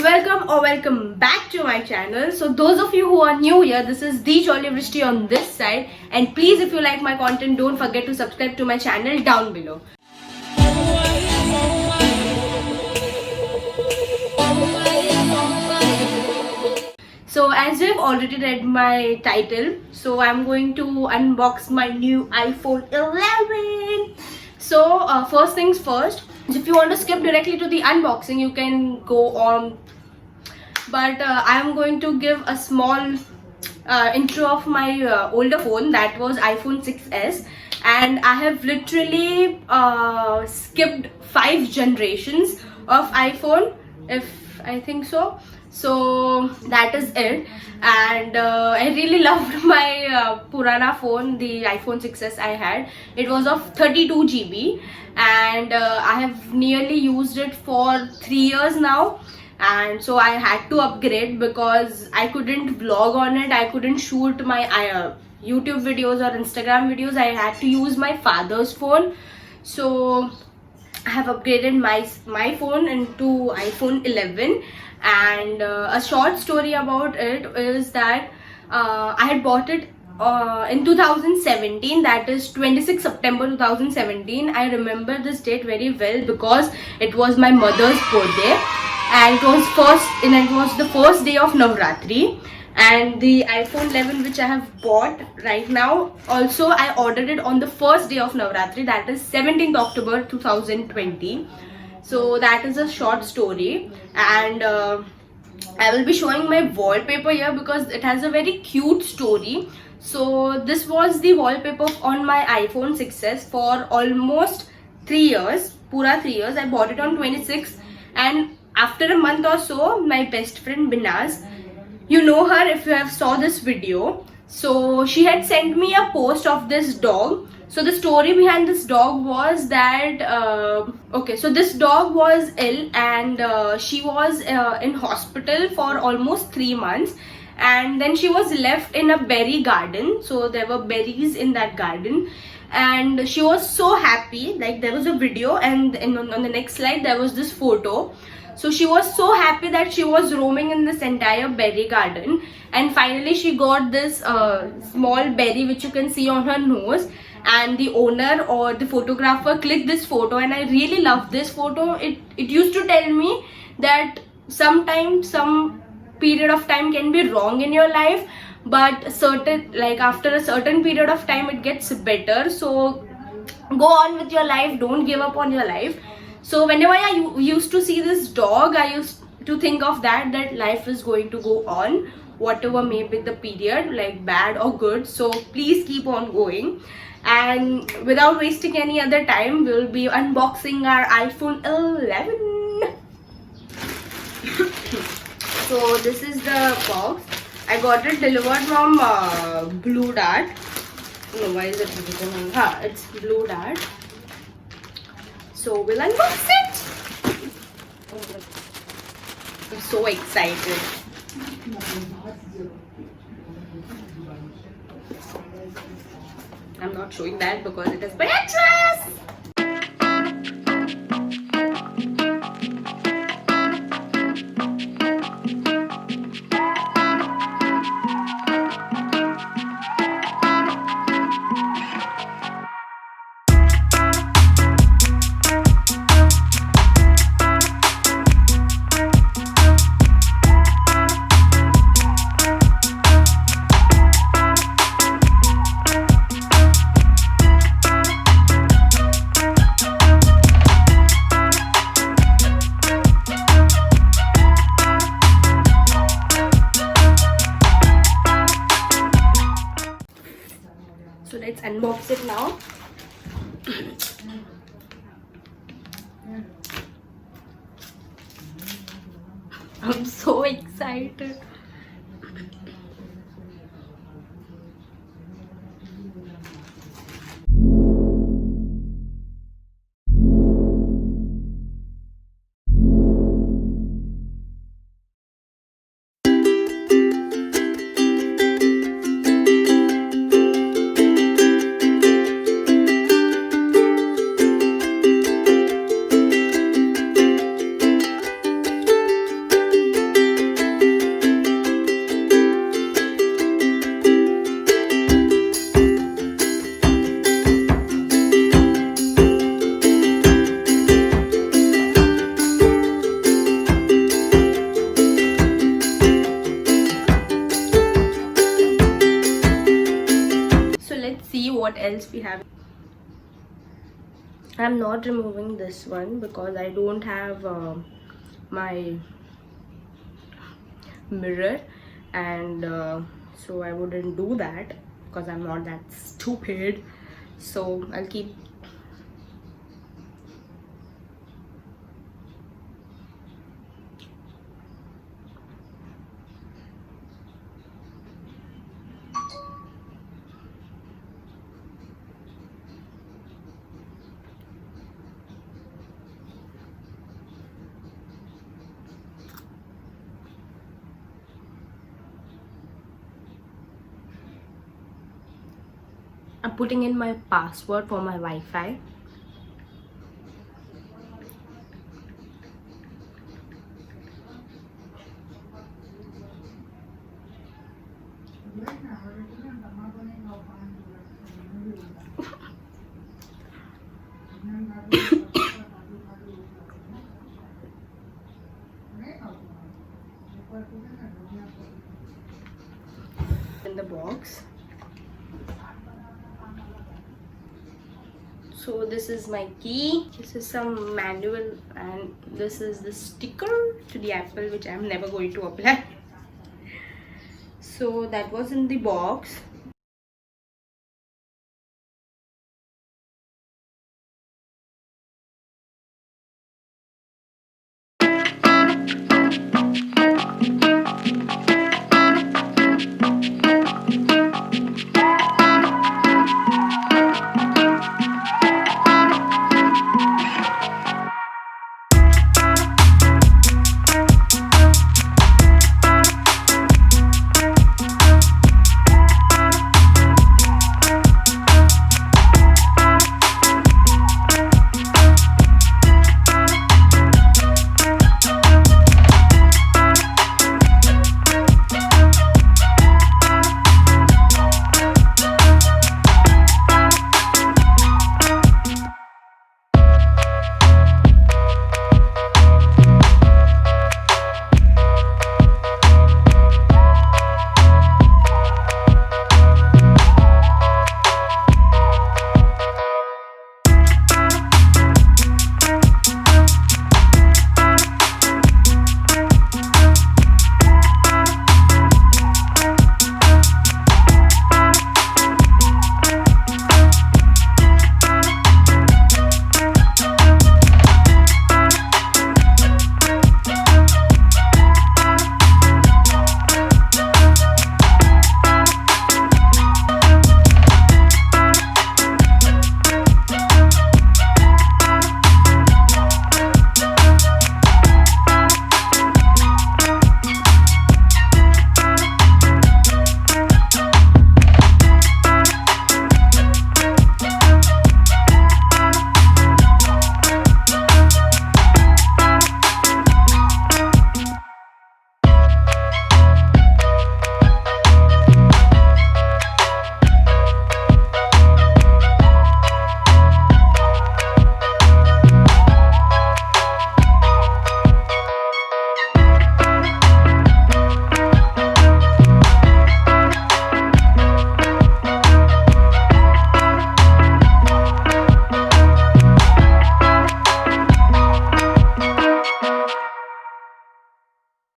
welcome or welcome back to my channel. So those of you who are new here, this is the jolly Vrishti on this side, and please, if you like my content, don't forget to subscribe to my channel down below. So as you've already read my title, so I'm going to unbox my new iPhone 11. So first things first, if you want to skip directly to the unboxing, you can go on, but I'm going to give a small intro of my older phone, that was iPhone 6s, and I have literally skipped 5 generations of iPhone, if I think so. So that is it, and I really loved my Purana phone, the iPhone 6s I had. It was of 32 GB, and I have nearly used it for 3 years now, and so I had to upgrade because I couldn't vlog on it. I couldn't shoot my YouTube videos or Instagram videos. I had to use my father's phone, so I have upgraded my phone into iPhone 11. And a short story about it is that I had bought it in 2017, that is 26 September 2017. I remember this date very well because it was my mother's birthday, and it was the first day of Navratri. And the iPhone 11 which I have bought right now, also I ordered it on the first day of Navratri, that is 17th October 2020. So that is a short story, and I will be showing my wallpaper here because it has a very cute story. So this was the wallpaper on my iPhone 6s for almost 3 years, pura 3 years. I bought it on 26, and after a month or so, my best friend Binaz, you know her if you have saw this video, so she had sent me a post of this dog. So the story behind this dog was that so this dog was ill, and she was in hospital for almost 3 months, and then she was left in a berry garden. So there were berries in that garden, and she was so happy. Like, there was a video, and on the next slide there was this photo. So she was so happy that she was roaming in this entire berry garden, and finally she got this small berry which you can see on her nose, and the owner or the photographer clicked this photo, and I really love this photo. It used to tell me that sometimes some period of time can be wrong in your life, but after a certain period of time it gets better. So go on with your life, don't give up on your life. So whenever I used to see this dog, I used to think of that life is going to go on, whatever may be the period, like bad or good. So please keep on going. And without wasting any other time, we will be unboxing our iPhone 11. So this is the box. I got it delivered from Blue Dart. No, why is it written on? It's Blue Dart. So we'll unbox it. I'm so excited. I'm not showing that because it is my address. So let's unbox it now. I'm so excited. what else we have. I'm not removing this one because I don't have my mirror, and so I wouldn't do that because I'm not that stupid. So I'll keep. I'm putting in my password for my Wi-Fi. In the box. So this is my key, this is some manual, and this is the sticker to the apple which I'm never going to apply. So that was in the box.